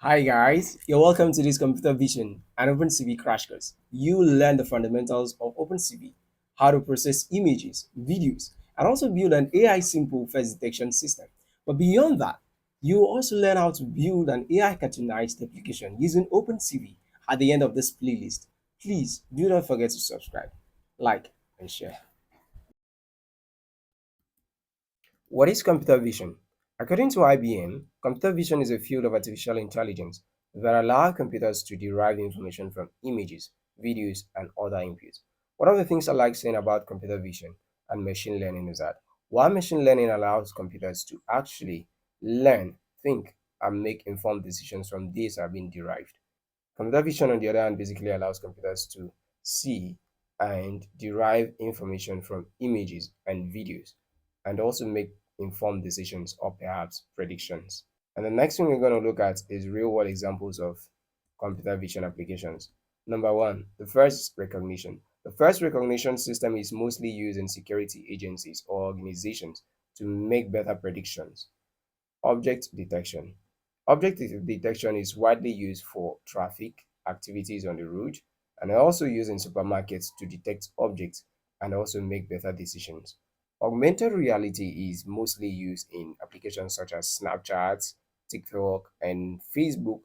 Hi guys, you're welcome to this computer vision and OpenCV crash course. You learn the fundamentals of OpenCV, how to process images, videos, and also build an AI simple face detection system. But beyond that, you will also learn how to build an AI cartoonized application using OpenCV at the end of this playlist. Please do not forget to subscribe, like, and share. What is computer vision? According to IBM, computer vision is a field of artificial intelligence that allows computers to derive information from images, videos, and other inputs. One of the things I like saying about computer vision and machine learning is that while machine learning allows computers to actually learn, think, and make informed decisions from data being derived, computer vision, on the other hand, basically allows computers to see and derive information from images and videos and also make informed decisions or perhaps predictions. And the next thing we're going to look at is real world examples of computer vision applications. Number one, the first recognition. The first recognition system is mostly used in security agencies or organizations to make better predictions. Object detection. Object detection is widely used for traffic activities on the road and also used in supermarkets to detect objects and also make better decisions. Augmented reality is mostly used in applications such as Snapchat, TikTok, and Facebook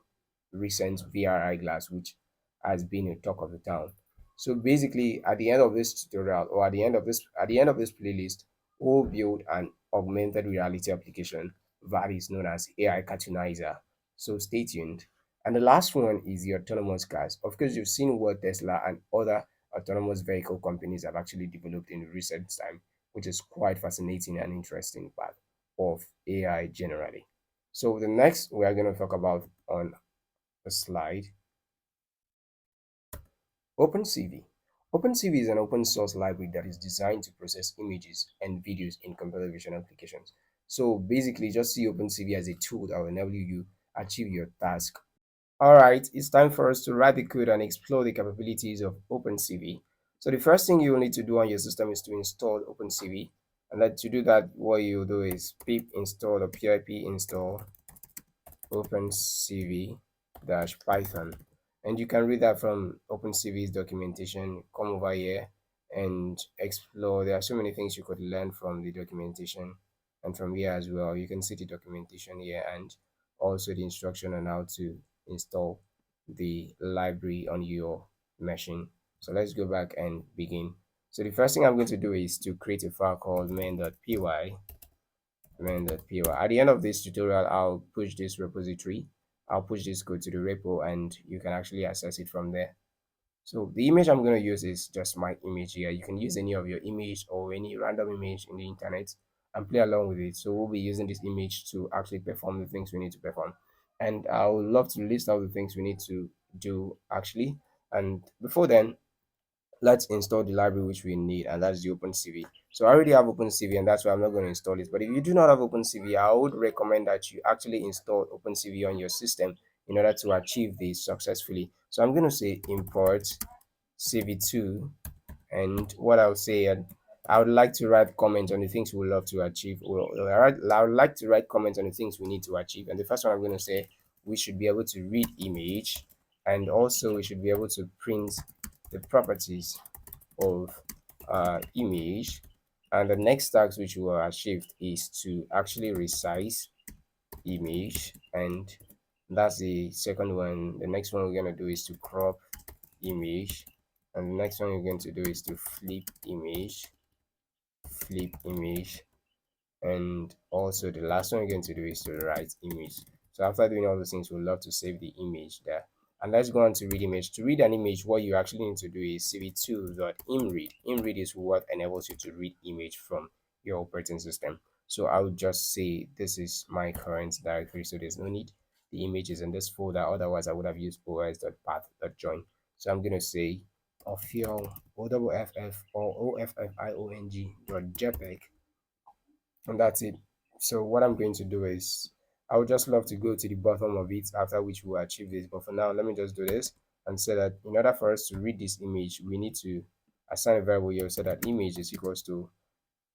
recent VR eyeglass, which has been a talk of the town. So basically, at the end of this tutorial or at the end of this playlist, we'll build an augmented reality application that is known as AI Cartoonizer. So stay tuned. And the last one is the autonomous cars. Of course, you've seen what Tesla and other autonomous vehicle companies have actually developed in recent time, which is quite fascinating and interesting part of AI generally. So the next we are going to talk about on the slide, OpenCV. OpenCV is an open source library that is designed to process images and videos in computer vision applications. So basically, just see OpenCV as a tool that will enable you achieve your task. All right, it's time for us to write the code and explore the capabilities of OpenCV. So the first thing you will need to do on your system is to install OpenCV. And that to do that, what you do is pip install or pip install OpenCV-Python. And you can read that from OpenCV's documentation. Come over here and explore. There are so many things you could learn from the documentation and from here as well. You can see the documentation here and also the instruction on how to install the library on your machine. So let's go back and begin. So the first thing I'm going to do is to create a file called main.py. At the end of this tutorial, I'll push this repository. I'll push this code to the repo and you can actually access it from there. So the image I'm going to use is just my image here. You can use any of your image or any random image in the internet and play along with it. So we'll be using this image to actually perform the things we need to perform. And I would love to list out the things we need to do actually. And before then, let's install the library which we need, and that's the OpenCV. So I already have OpenCV and that's why I'm not going to install it. But if you do not have OpenCV, I would recommend that you actually install OpenCV on your system in order to achieve this successfully. So I'm going to say import CV2, and what I'll say, I would like to write comments on the things we would love to achieve. I would like to write comments on the things we need to achieve. And the first one I'm going to say, we should be able to read image, and also we should be able to print the properties of image. And the next task which we will achieve is to actually resize image, and that's the second one. The next one we're going to do is to crop image, and the next one we're going to do is to flip image, and also the last one we're going to do is to write image. So after doing all those things, we'd love to save the image there. And let's go on to read image. To read an image, what you actually need to do is cv2.imread. Imread is what enables you to read image from your operating system. So I would just say this is my current directory, so there's no need. The image is in this folder, otherwise I would have used os.path.join. So I'm going to say offiol off or offiong.jpg, and that's it. So what I'm going to do is I would just love to go to the bottom of it, after which we'll achieve this. But for now, let me just do this and say that in order for us to read this image, we need to assign a variable here, so that image is equals to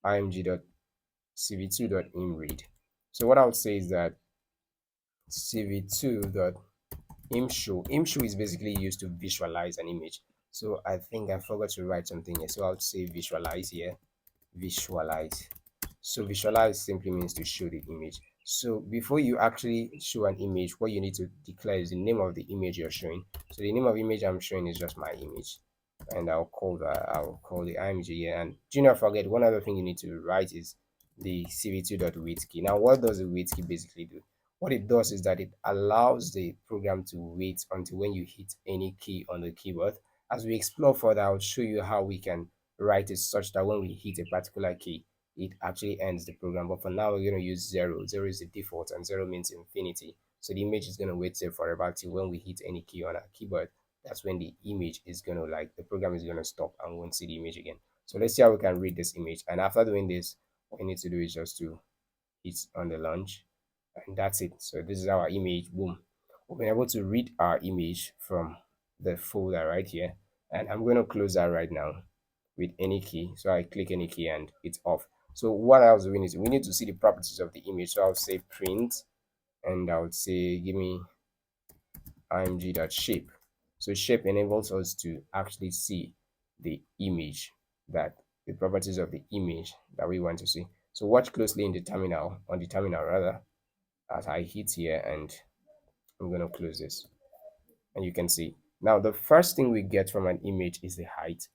img.cv2.imread. So what I would say is that cv2. Im show is basically used to visualize an image. So I think I forgot to write something here. So I'll say visualize here. Visualize. So visualize simply means to show the image. So before you actually show an image, what you need to declare is the name of the image you're showing. So the name of image I'm showing is just my image. And I'll call the img here. And do not forget, one other thing you need to write is the cv2.wait key. Now, what does the wait key basically do? What it does is that it allows the program to wait until when you hit any key on the keyboard. As we explore further, I'll show you how we can write it such that when we hit a particular key, it actually ends the program. But for now, we're going to use 0. 0 is the default, and 0 means infinity. So the image is going to wait there forever till when we hit any key on our keyboard. That's when the image is going to, like, the program is going to stop and we won't see the image again. So let's see how we can read this image. And after doing this, what we need to do is just to hit on the launch, and that's it. So this is our image. Boom, we've been able to read our image from the folder right here. And I'm going to close that right now with any key. So I click any key and it's off. So what else do we need? We need to see the properties of the image. So I'll say print, and I would say give me img.shape. So shape enables us to actually see the image, that the properties of the image that we want to see. So watch closely in the terminal, on the terminal rather, as I hit here, and I'm going to close this. And you can see now the first thing we get from an image is the height,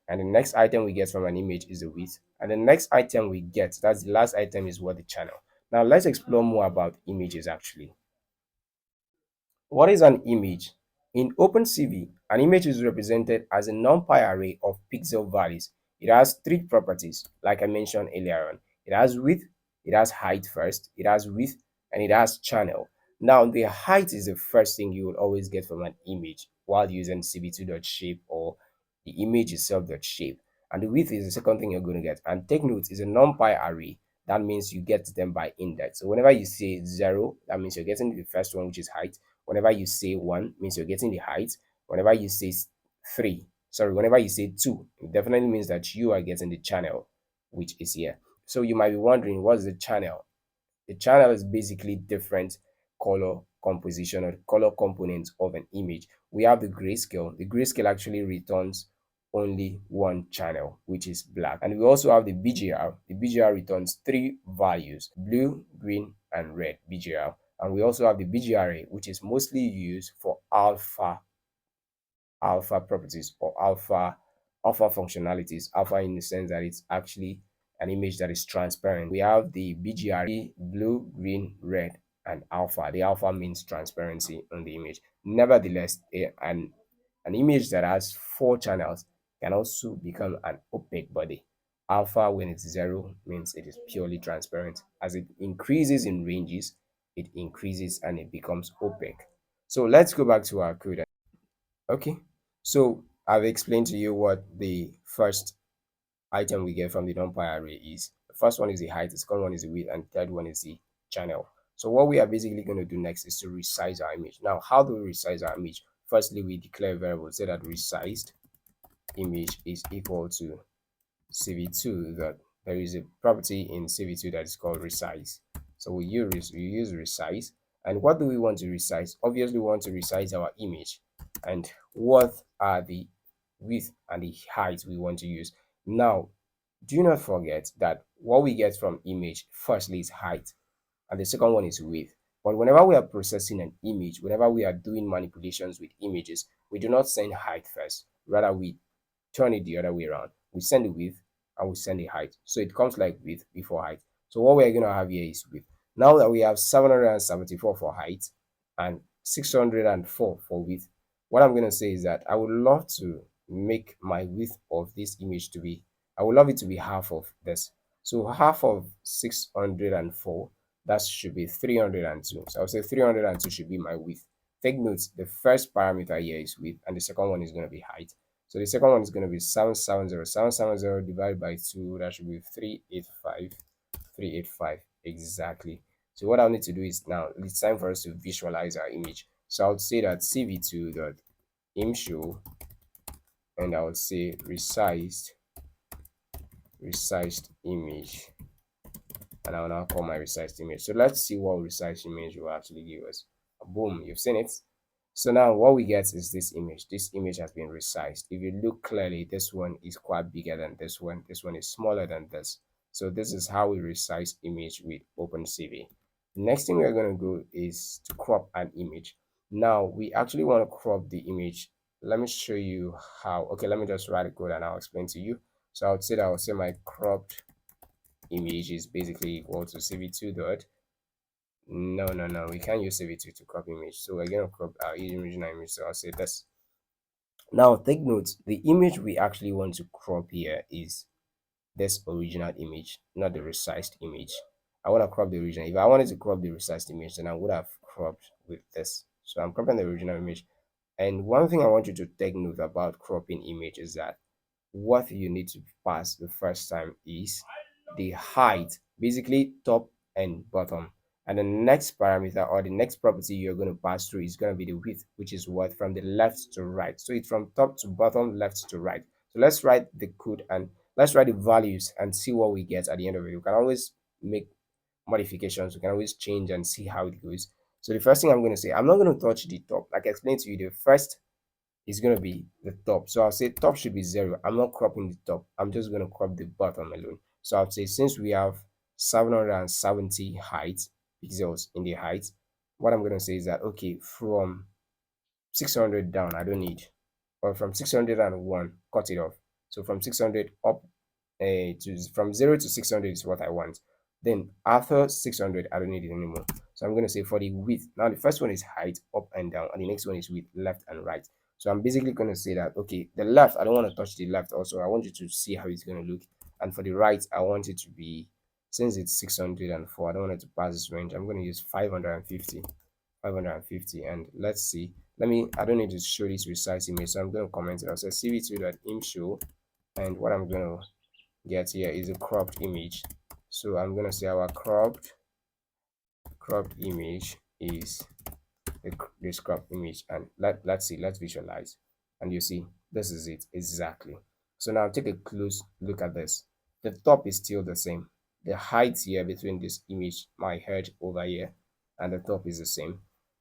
and the next item we get from an image is the width, and the next item we get, that's the last item, is what the channel. Now let's explore more about images actually. What is an image? In OpenCV, an image is represented as a numpy array of pixel values. It has three properties, like I mentioned earlier on. It has width, it has height first, it has width, and it has channel. Now, the height is the first thing you will always get from an image while using cv2.shape or the image itself.shape. And the width is the second thing you're going to get. And take note, is a numpy array. That means you get them by index. So whenever you say 0, that means you're getting the first one, which is height. Whenever you say 1, means you're getting the height. Whenever you say 3, sorry, whenever you say 2, it definitely means that you are getting the channel, which is here. So you might be wondering, what's the channel? The channel is basically different color composition or color components of an image. We have the grayscale. The grayscale actually returns only one channel, which is black. And we also have the BGR. The BGR returns three values: blue, green, and red BGR. And we also have the BGRA, which is mostly used for alpha properties or alpha functionalities. Alpha in the sense that it's actually an image that is transparent. We have the BGRE, blue, green, red, and alpha. The alpha means transparency on the image. Nevertheless, an image that has four channels can also become an opaque body. Alpha, when it's 0, means it is purely transparent. As it increases in ranges, it increases and it becomes opaque. So let's go back to our code. Okay, so I've explained to you what the first item we get from the numpy array is. The first one is the height, the second one is the width, and the third one is the channel. So what we are basically going to do next is to resize our image. Now, how do we resize our image? Firstly, we declare a variable, say that resized image is equal to cv2, that there is a property in cv2 that is called resize. So we use resize. And what do we want to resize? Obviously, we want to resize our image. And what are the width and the height we want to use? Now, do not forget that what we get from image firstly is height, and the second one is width. But whenever we are processing an image, whenever we are doing manipulations with images, we do not send height first. Rather, we turn it the other way around. We send the width and we send the height. So it comes like width before height. So what we're going to have here is width. Now that we have 774 for height and 604 for width, what I'm going to say is that I would love to make my width of this image to be, I would love it to be half of this. So half of 604, that should be 302. So I'll say 302 should be my width. Take note, the first parameter here is width and the second one is going to be height. So the second one is going to be 770. 770 divided by 2, that should be 385. 385 exactly. So what I'll need to do is, now it's time for us to visualize our image. So I would say that cv2.imshow, and I would say resized image, and I'll now call my resized image. So let's see what resized image will actually give us. Boom, you've seen it. So now what we get is this image. This image has been resized. If you look clearly, this one is quite bigger than this one. This one is smaller than this. So this is how we resize image with OpenCV. The next thing we're going to do is to crop an image. Now we actually want to crop the image. Let me show you how. Okay, let me just write a code and I'll explain to you. So I would say that I would say my cropped image is basically equal to cv2 dot. No, we can't use cv2 to crop image. So we're going to crop our original image. So I'll say this. Now take note, the image we actually want to crop here is this original image, not the resized image. I want to crop the original. If I wanted to crop the resized image, then I would have cropped with this. So I'm cropping the original image. And one thing I want you to take note about cropping image is that what you need to pass the first time is the height, basically top and bottom. And the next parameter or the next property you're going to pass through is going to be the width, which is what from the left to right. So it's from top to bottom, left to right. So let's write the code and let's write the values and see what we get at the end of it. You can always make modifications. We can always change and see how it goes. So the first thing I'm going to say, I'm not going to touch the top. Like I explained to you, the first is going to be the top. So I'll say top should be 0. I'm not cropping the top. I'm just going to crop the bottom alone. So I'll say since we have 770 height pixels in the height, what I'm going to say is that, okay, from 600 down, I don't need, or from 601, cut it off. So from 600 up to from 0 to 600 is what I want. Then after 600, I don't need it anymore. So I'm going to say for the width. Now the first one is height, up and down, and the next one is width, left and right. So I'm basically going to say that, okay, the left, I don't want to touch the left also. I want you to see how it's going to look. And for the right, I want it to be, since it's 604, I don't want it to pass this range. I'm going to use 550. 550, and let's see. I don't need to show this resize image, so I'm going to comment it. I'll say cv2.imshow, and what I'm going to get here is a cropped image. So I'm going to say our cropped image is this crop image, and let's see, let's visualize, and you see this is it exactly. So now take a close look at this. The top is still the same. The height here between this image, my head over here, and the top is the same.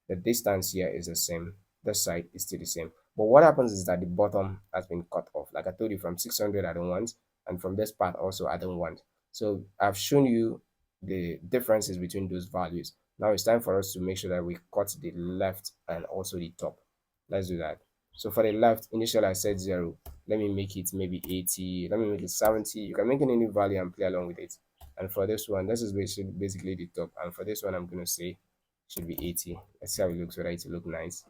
The distance here is the same. The side is still the same. But what happens is that the bottom has been cut off. Like I told you, from 600 I don't want, and from this part also I don't want. So I've shown you the differences between those values. Now it's time for us to make sure that we cut the left and also the top. Let's do that. So for the left, initially I said 0. Let me make it maybe 80. Let me make it 70. You can make any value and play along with it. And for this one, this is basically the top. And for this one, I'm going to say should be 80. Let's see how it looks, whether it look nice.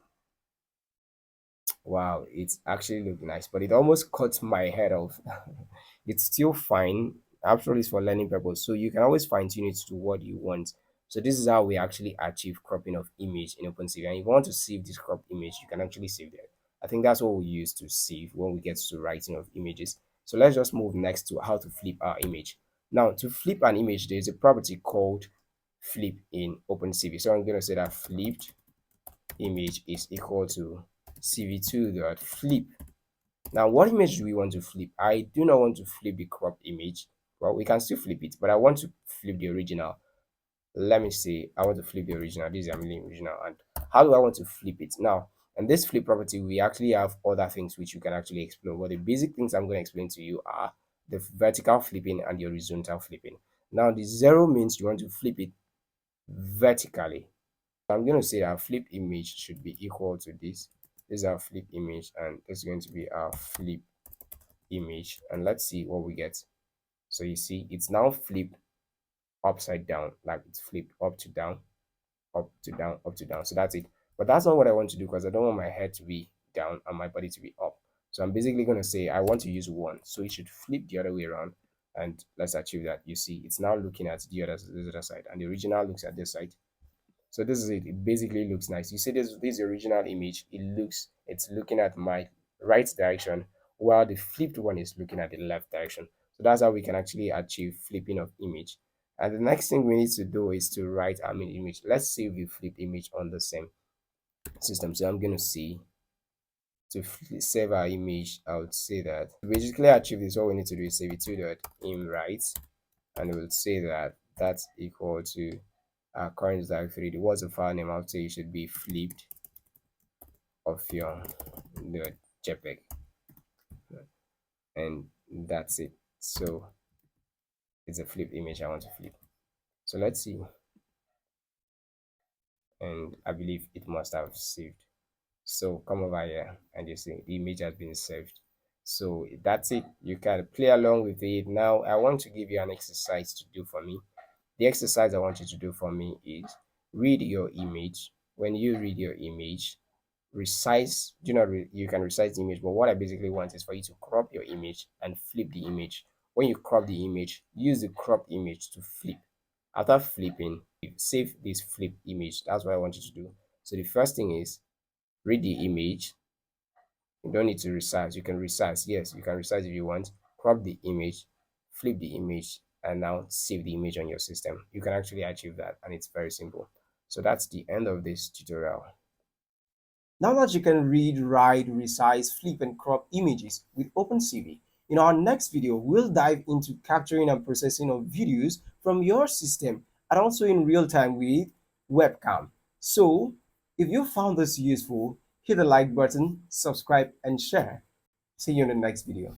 Wow, it actually looked nice, but it almost cut my head off. It's still fine. After all, it's for learning purpose, so you can always fine tune it to what you want. So this is how we actually achieve cropping of image in OpenCV. And if you want to save this cropped image, you can actually save that. I think that's what we use to save when we get to writing of images. So let's just move next to how to flip our image. Now, to flip an image, there's a property called flip in OpenCV. So I'm going to say that flipped image is equal to cv2.flip. Now, what image do we want to flip? I do not want to flip the cropped image. Well, we can still flip it, but I want to flip the original. Let me say I want to flip the original. This is the original. And how do I want to flip it? Now, in this flip property, we actually have other things which you can actually explore. But the basic things I'm going to explain to you are the vertical flipping and the horizontal flipping. Now, the 0 means you want to flip it vertically. I'm going to say our flip image should be equal to this. This is our flip image, and this is going to be our flip image. And let's see what we get. So you see, it's now flipped upside down, like it's flipped up to down, up to down, up to down. So that's it. But that's not what I want to do, because I don't want my head to be down and my body to be up. So I'm basically going to say I want to use 1. So it should flip the other way around. And let's achieve that. You see, it's now looking at the other side, and the original looks at this side. So this is it. It basically looks nice. You see this original image, it's looking at my right direction, while the flipped one is looking at the left direction. So that's how we can actually achieve flipping of image. And the next thing we need to do is to write our main image. Let's save the flipped image on the same system. So I'm going to see to save our image. I would say that to basically achieve this, all we need to do is save it to .imWrite, and we'll say that that's equal to our current directory. The words of file name, I would say it should be flipped of the JPEG, and that's it. So it's a flip image I want to flip. So let's see, and I believe it must have saved. So come over here and you see the image has been saved. So that's it. You can play along with it. Now I want to give you an exercise to do for me. The exercise I want you to do for me is read your image. When you read your image, resize, you can resize the image, but what I basically want is for you to crop your image and flip the image. When you crop the image, use the cropped image to flip. After flipping, save this flip image. That's what I want you to do. So the first thing is read the image. You don't need to resize. You can resize. Yes, you can resize if you want. Crop the image, flip the image, and now save the image on your system. You can actually achieve that, and it's very simple. So that's the end of this tutorial. Now that you can read, write, resize, flip, and crop images with OpenCV, in our next video, we'll dive into capturing and processing of videos from your system and also in real time with webcam. So, if you found this useful, hit the like button, subscribe, and share. See you in the next video.